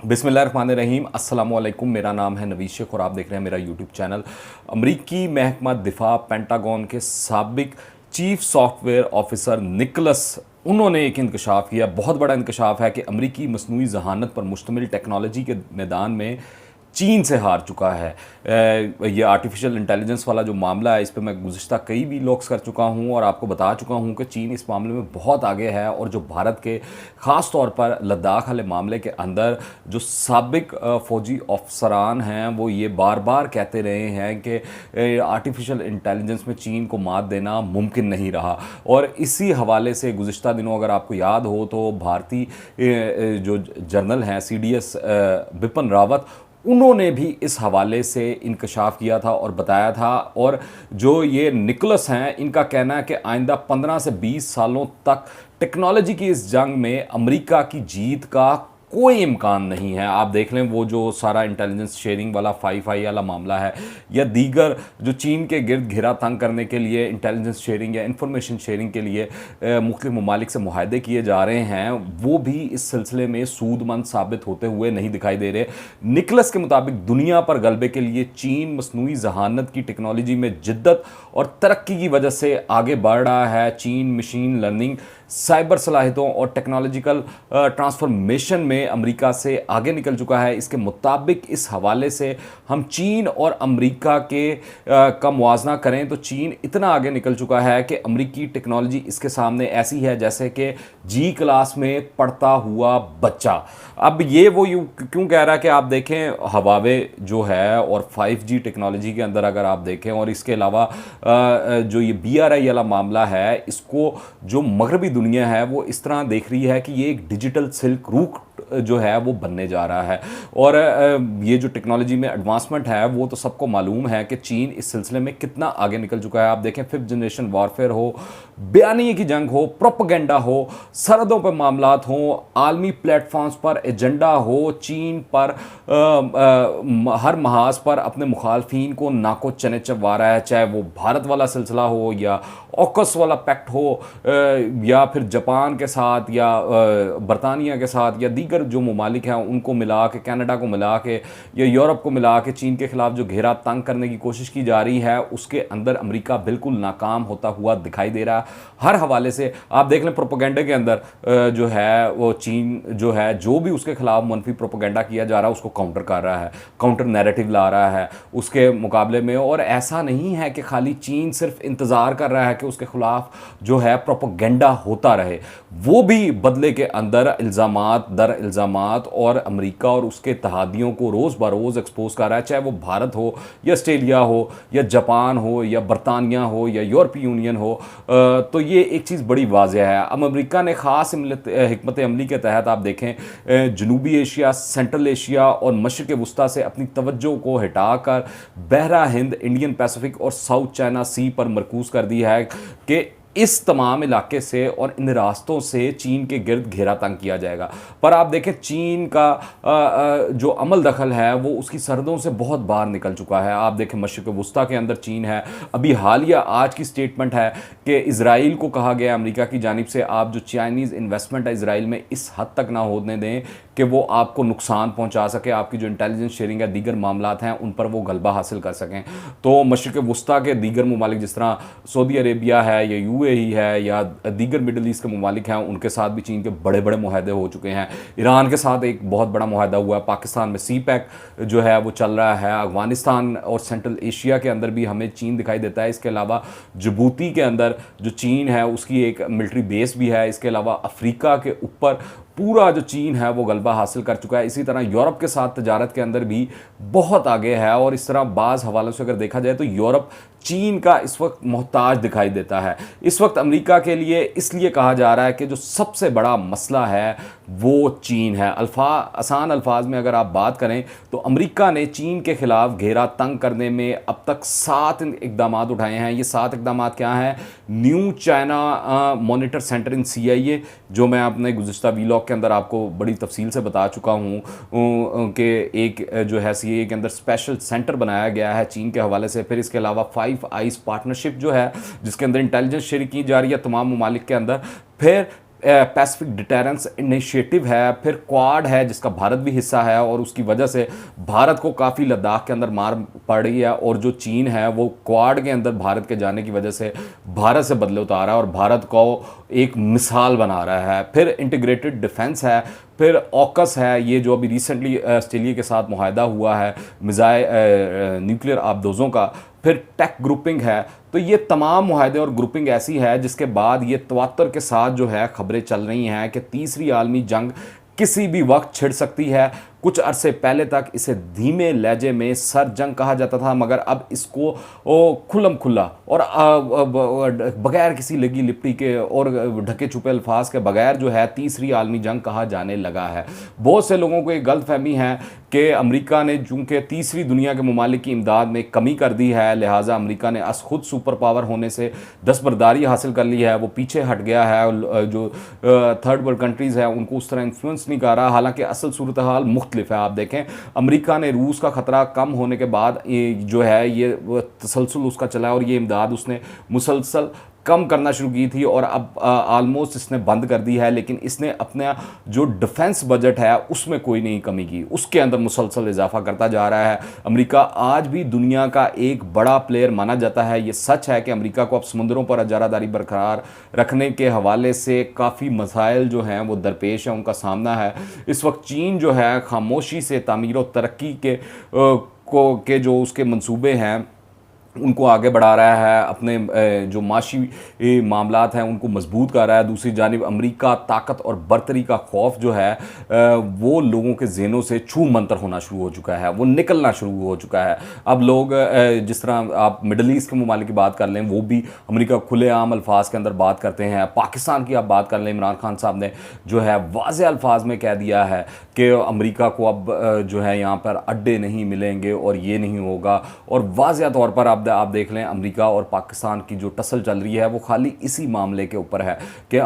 बिस्मिल्लाहिर्रहमानिर्रहीम अस्सलामुअलैकुम। मेरा नाम है नवीद शेख और आप देख रहे हैं मेरा यूट्यूब चैनल। अमरीकी महकमा दिफा पेंटागन के साबिक चीफ सॉफ्टवेयर ऑफिसर निकलस उन्होंने एक इंकशाफ किया, बहुत बड़ा इंकशाफ है कि अमरीकी मसनूई जहानत पर मुश्तमिल टेक्नोलॉजी के मैदान में चीन से हार चुका है। ये आर्टिफिशियल इंटेलिजेंस वाला जो मामला है, इस पे मैं गुज़िश्ता कई व्लॉग्स कर चुका हूँ और आपको बता चुका हूँ कि चीन इस मामले में बहुत आगे है। और जो भारत के ख़ास तौर पर लद्दाख वाले मामले के अंदर जो साबिक फ़ौजी अफसरान हैं वो ये बार बार कहते रहे हैं कि आर्टिफिशियल इंटेलिजेंस में चीन को मात देना मुमकिन नहीं रहा। और इसी हवाले से गुज़िश्ता दिनों अगर आपको याद हो तो भारतीय जो जनरल हैं CDS बिपिन रावत, उन्होंने भी इस हवाले से इंकशाफ किया था और बताया था। और जो ये निकलस हैं, इनका कहना है कि आइंदा 15 से 20 सालों तक टेक्नोलॉजी की इस जंग में अमेरिका की जीत का कोई इम्कान नहीं है। आप देख लें वो जो सारा इंटेलिजेंस शेयरिंग वाला 5i वाला मामला है या दीगर जो चीन के गिर्द घिरा तंग करने के लिए इंटेलिजेंस शेयरिंग या इंफॉर्मेशन शेयरिंग के लिए मुख्तलिफ ममालिक से मुआहदे किए जा रहे हैं, वो भी इस सिलसिले में सूदमंद साबित होते हुए नहीं दिखाई दे रहे। निकलस के मुताबिक दुनिया पर गलबे के लिए चीन मसनूई जहानत की टेक्नोलॉजी में जिद्दत और तरक्की की वजह से आगे बढ़ रहा है। चीन मशीन लर्निंग, साइबर सलाहियतों और टेक्नोलॉजिकल ट्रांसफॉर्मेशन में अमेरिका से आगे निकल चुका है। इसके मुताबिक इस हवाले से हम चीन और अमेरिका के का मुआवजा करें तो चीन इतना आगे निकल चुका है कि अमेरिकी टेक्नोलॉजी इसके सामने ऐसी है जैसे कि G क्लास में पढ़ता हुआ बच्चा। अब ये वो यूँ क्यों कह रहा है कि आप देखें हवावे जो है और 5G टेक्नोलॉजी के अंदर अगर आप देखें, और इसके अलावा जो ये BRI वाला मामला है, इसको जो मगरबी दुनिया है वो इस तरह देख रही है कि ये एक डिजिटल सिल्क रूट जो है वो बनने जा रहा है। और ये जो टेक्नोलॉजी में एडवांसमेंट है वो तो सबको मालूम है कि चीन इस सिलसिले में कितना आगे निकल चुका है। आप देखें 5th जनरेशन वॉरफेयर हो, बयानिए की जंग हो, प्रोपेगेंडा हो, सरहदों पर मामलात हों, आलमी प्लेटफॉर्म्स पर एजेंडा हो, चीन पर हर महाज पर अपने मुखालफिन को नाको चने चबवा रहा है, चाहे वो भारत वाला सिलसिला हो या ऑकस वाला पैक्ट हो या फिर जापान के साथ या बरतानिया के साथ या दीगर जो ममालिक हैं उनको मिला के, कनाडा को मिला के या यूरोप को मिला के चीन के ख़िलाफ़ जो घेरा तंग करने की कोशिश की जा रही है, उसके अंदर अमेरिका बिल्कुल नाकाम होता हुआ दिखाई दे रहा है। हर हवाले से आप देख लें प्रोपेगेंडा के अंदर जो है वो चीन जो है जो भी उसके खिलाफ मनफी प्रोपेगेंडा किया जा रहा है उसको काउंटर कर रहा है, काउंटर नैरेटिव ला रहा है उसके मुकाबले में। और ऐसा नहीं है कि खाली चीन सिर्फ इंतज़ार कर रहा है कि उसके खिलाफ जो है प्रोपेगेंडा होता रहे, वो भी बदले के अंदर इल्ज़ामात दर इल्ज़ामात और अमेरिका और उसके इत्तेहादियों को रोज़ बरोज़ एक्सपोज कर रहा है, चाहे वो भारत हो या ऑस्ट्रेलिया हो या जापान हो या बरतानिया हो या यूरोपीय यूनियन हो। तो ये एक चीज़ बड़ी वाज़ेह है। अब अमेरिका ने ख़ास हिकमत अमली के तहत आप देखें जनूबी एशिया, सेंट्रल एशिया और मशरिक़ वस्ता से अपनी तवज्जो को हटाकर बहरा हिंद, इंडियन पैसिफिक और साउथ चाइना सी पर मरकूज़ कर दी है कि इस तमाम इलाके से और इन रास्तों से चीन के गिर्द घेरा तंग किया जाएगा। पर आप देखें चीन का जो अमल दखल है वो उसकी सरहदों से बहुत बाहर निकल चुका है। आप देखें मशरिक़ वस्ता के अंदर चीन है। अभी हालिया आज की स्टेटमेंट है कि इजराइल को कहा गया अमेरिका की जानिब से आप जो चाइनीज़ इन्वेस्टमेंट है इजराइल में इस हद तक ना होने दें कि वो आपको नुकसान पहुँचा सके, आपकी जो इंटेलिजेंस शेयरिंग है दीगर मामलात हैं उन पर वो गलबा हासिल कर सकें। तो मशरिक़ वस्ता के दीगर ममालिक जिस तरह सऊदी अरेबिया है या UAE है या दीगर मिडल ईस्ट के ममालिक हैं, उनके साथ भी चीन के बड़े बड़े मुआहदे हो चुके हैं। ईरान के साथ एक बहुत बड़ा मुआहदा हुआ है। पाकिस्तान में CPEC जो है वो चल रहा है। अफगानिस्तान और सेंट्रल एशिया के अंदर भी हमें चीन दिखाई देता है। इसके अलावा जिबूती के अंदर जो चीन है उसकी एक मिलिट्री बेस भी है। इसके अलावा अफ्रीका के ऊपर पूरा जो चीन है वो गलबा हासिल कर चुका है। इसी तरह यूरोप के साथ तजारत के अंदर भी बहुत आगे है। और इस तरह बाज़ हवालों से अगर देखा जाए तो यूरोप चीन का इस वक्त मोहताज दिखाई देता है। इस वक्त अमेरिका के लिए इसलिए कहा जा रहा है कि जो सबसे बड़ा मसला है वो चीन है। आसान अल्फाज में अगर आप बात करें तो अमेरिका ने चीन के ख़िलाफ़ घेरा तंग करने में अब तक 7 इकदाम उठाए हैं। ये 7 इकदाम क्या हैं? न्यू चाइना मॉनिटर सेंटर इन CIA, जो मैं अपने गुज़िश्ता व्लॉग के अंदर आपको बड़ी तफसील से बता चुका हूँ कि एक जो है CIA के अंदर स्पेशल सेंटर बनाया गया है चीन के हवाले से। फिर इसके अलावा 5 आइज़ पार्टनरशिप जो है जिसके अंदर इंटेलिजेंस शेयर की जा रही है तमाम ममालिक के अंदर। फिर पैसिफिक डिटेरेंस इनिशिएटिव है, फिर क्वाड है जिसका भारत भी हिस्सा है और उसकी वजह से भारत को काफ़ी लद्दाख के अंदर मार पड़ रही है, और जो चीन है वो क्वाड के अंदर भारत के जाने की वजह से भारत से बदले उतार रहा है और भारत को एक मिसाल बना रहा है। फिर इंटीग्रेटेड डिफेंस है, फिर ऑकस है, ये जो अभी रिसेंटली ऑस्ट्रेलिया के साथ मुआहदा हुआ है मिसाइल न्यूक्लियर आबदोज़ों का, फिर टेक ग्रुपिंग है। तो ये तमाम मुआहदे और ग्रुपिंग ऐसी है जिसके बाद ये तवातर के साथ जो है खबरें चल रही हैं कि तीसरी आलमी जंग किसी भी वक्त छिड़ सकती है। कुछ अरसे पहले तक इसे धीमे लहजे में सर जंग कहा जाता था, मगर अब इसको खुल्लम खुल्ला और बगैर किसी लगी लिपटी के और ढके छुपे अल्फाज के बगैर जो है तीसरी आलमी जंग कहा जाने लगा है। बहुत से लोगों को एक गलतफहमी है कि अमेरिका ने चूँकि तीसरी दुनिया के ममालिक की इमदाद में कमी कर दी है, लिहाजा अमेरिका ने खुद सुपर पावर होने से दस्तबरदारी हासिल कर ली है, वो पीछे हट गया है। जो थर्ड वर्ल्ड कंट्रीज़ हैं उनको उस तरह इन्फ्लुएंस नहीं कर रहा, हालांकि असल सूरत हाल मुख्तलिफ है। आप देखें, अमेरिका ने रूस का ख़तरा कम होने के बाद ये जो है ये तसलसल उसका चला और ये इमदाद उसने मुसलसल कम करना शुरू की थी और अब आलमोस्ट इसने बंद कर दी है। लेकिन इसने अपना जो डिफेंस बजट है उसमें कोई नहीं कमी की, उसके अंदर मुसलसल इजाफा करता जा रहा है। अमेरिका आज भी दुनिया का एक बड़ा प्लेयर माना जाता है। ये सच है कि अमेरिका को अब समुद्रों पर इजारादारी बरकरार रखने के हवाले से काफ़ी मसाइल जो हैं वो दरपेश हैं, उनका सामना है। इस वक्त चीन जो है खामोशी से तामीर और तरक्की के जो उसके मंसूबे हैं उनको आगे बढ़ा रहा है, अपने जो माशी मामलात हैं उनको मजबूत कर रहा है। दूसरी जानिब अमेरिका ताकत और बर्तरी का खौफ जो है वो लोगों के जहनों से छू मंतर होना शुरू हो चुका है, वो निकलना शुरू हो चुका है। अब लोग जिस तरह आप मिडल ईस्ट के ममालिक की बात कर लें, वो भी अमेरिका खुलेआम अल्फाज के अंदर बात करते हैं। पाकिस्तान की आप बात कर लें, इमरान खान साहब ने जो है वाज़ेह अल्फाज में कह दिया है कि अमेरिका को अब जो है यहाँ पर अड्डे नहीं मिलेंगे और ये नहीं होगा। और वाज़ेह तौर पर आप देख लें, अमेरिका और पाकिस्तान की जो टसल चल रही है वो खाली इसी मामले के ऊपर है कि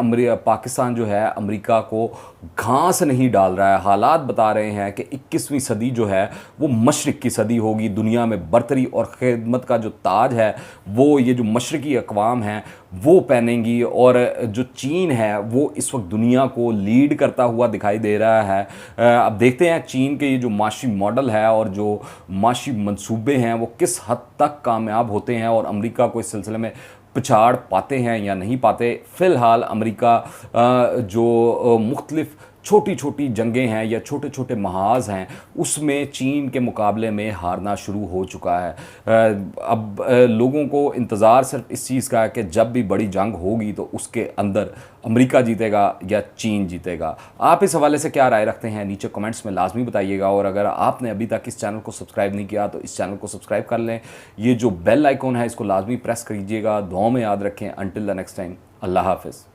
पाकिस्तान जो है अमेरिका को घास नहीं डाल रहा है। हालात बता रहे हैं कि 21वीं सदी जो है वो मशरिक़ की सदी होगी। दुनिया में बर्तरी और खिदमत का जो ताज है वो ये जो मशरक़ी अक़वाम हैं वो पहनेंगी, और जो चीन है वो इस वक्त दुनिया को लीड करता हुआ दिखाई दे रहा है। अब देखते हैं चीन के ये जो माशी मॉडल है और जो माशी मंसूबे हैं वो किस हद तक कामयाब होते हैं और अमेरिका को इस सिलसिले में पिछाड़ पाते हैं या नहीं पाते। फ़िलहाल अमेरिका जो मुख्तलिफ छोटी छोटी जंगें हैं या छोटे छोटे महाज हैं उसमें चीन के मुकाबले में हारना शुरू हो चुका है। अब लोगों को इंतज़ार सिर्फ इस चीज़ का है कि जब भी बड़ी जंग होगी तो उसके अंदर अमेरिका जीतेगा या चीन जीतेगा। आप इस हवाले से क्या राय रखते हैं नीचे कमेंट्स में लाजमी बताइएगा, और अगर आपने अभी तक इस चैनल को सब्सक्राइब नहीं किया तो इस चैनल को सब्सक्राइब कर लें। ये जो बेल आइकॉन है इसको लाजमी प्रेस कीजिएगा। दुआओं में याद रखें। अंटिल द नेक्स्ट टाइम, अल्लाह हाफ़िज़।